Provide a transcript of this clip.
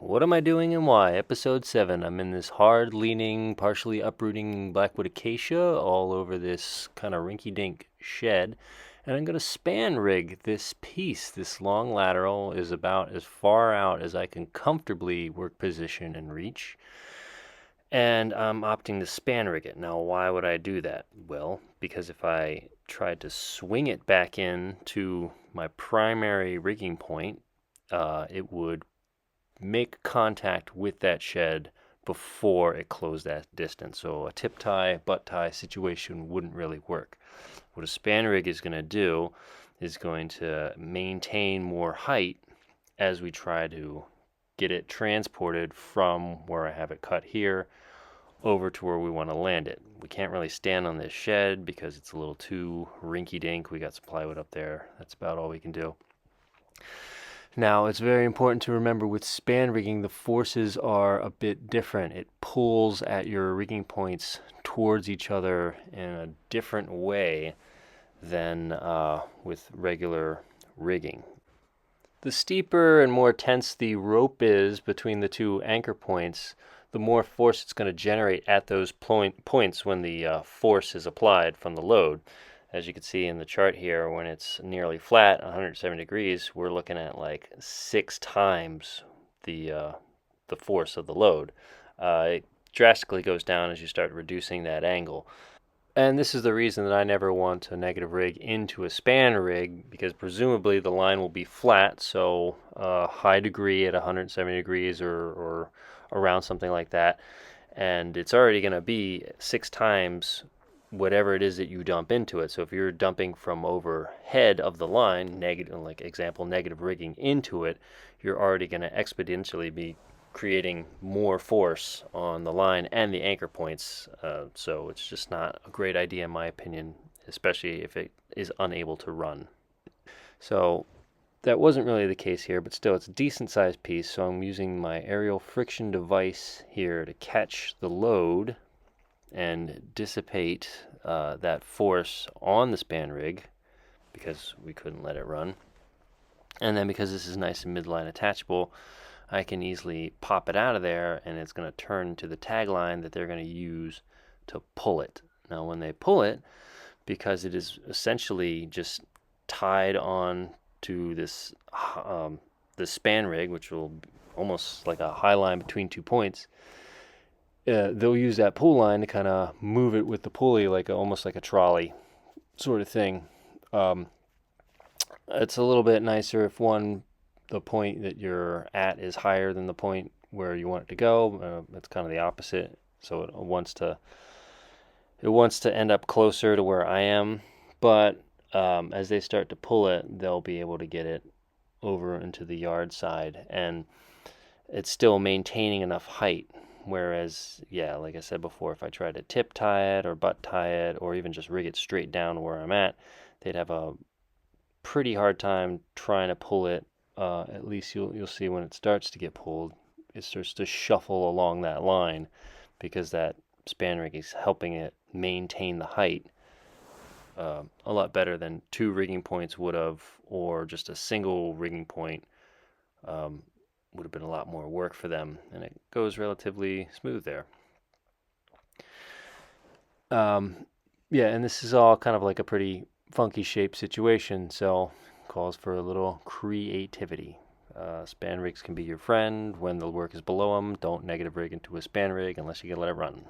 What am I doing and why? Episode 7. I'm in this hard leaning, partially uprooting blackwood acacia all over this kind of rinky dink shed. And I'm going to span rig this piece. This long lateral is about as far out as I can comfortably work position and reach. And I'm opting to span rig it. Now, why would I do that? Well, because if I tried to swing it back in to my primary rigging point, it would make contact with that shed before it closed that distance. So a tip tie, butt tie situation wouldn't really work. What a span rig is going to do is going to maintain more height as we try to get it transported from where I have it cut here over to where we want to land it. We can't really stand on this shed because it's a little too rinky dink. We got some plywood up there. That's about all we can do. Now, it's very important to remember with span rigging, the forces are a bit different. It pulls at your rigging points towards each other in a different way than with regular rigging. The steeper and more tense the rope is between the two anchor points, the more force it's going to generate at those points when the force is applied from the load. As you can see in the chart here, when it's nearly flat, 170 degrees, we're looking at like 6 times the force of the load. It drastically goes down as you start reducing that angle. And this is the reason that I never want a negative rig into a span rig, because presumably the line will be flat, so a high degree at 170 degrees or around something like that, and it's already going to be 6 times whatever it is that you dump into it. So if you're dumping from overhead of the line, negative, like example, negative rigging into it, you're already going to exponentially be creating more force on the line and the anchor points. So it's just not a great idea, in my opinion, especially if it is unable to run. So that wasn't really the case here, but still, it's a decent sized piece. So I'm using my aerial friction device here to catch the load and dissipate that force on the span rig because we couldn't let it run. And then because this is nice and midline attachable, I can easily pop it out of there and it's going to turn to the tagline that they're going to use to pull it. Now when they pull it, because it is essentially just tied on to this span rig, which will almost like a high line between 2 points, they'll use that pull line to kind of move it with the pulley, like almost like a trolley sort of thing. Um, it's a little bit nicer if the point that you're at is higher than the point where you want it to go. It's kind of the opposite, so it wants to end up closer to where I am. But as they start to pull it, they'll be able to get it over into the yard side, and it's still maintaining enough height. Whereas, yeah, like I said before, if I try to tip tie it or butt tie it or even just rig it straight down where I'm at, they'd have a pretty hard time trying to pull it. At least you'll see when it starts to get pulled, it starts to shuffle along that line because that span rig is helping it maintain the height a lot better than 2 rigging points would have, or just a single rigging point would have been a lot more work for them, and it goes relatively smooth there. Yeah, and this is all kind of like a pretty funky shaped situation, so calls for a little creativity. Span rigs can be your friend when the work is below them. Don't negative rig into a span rig unless you can let it run.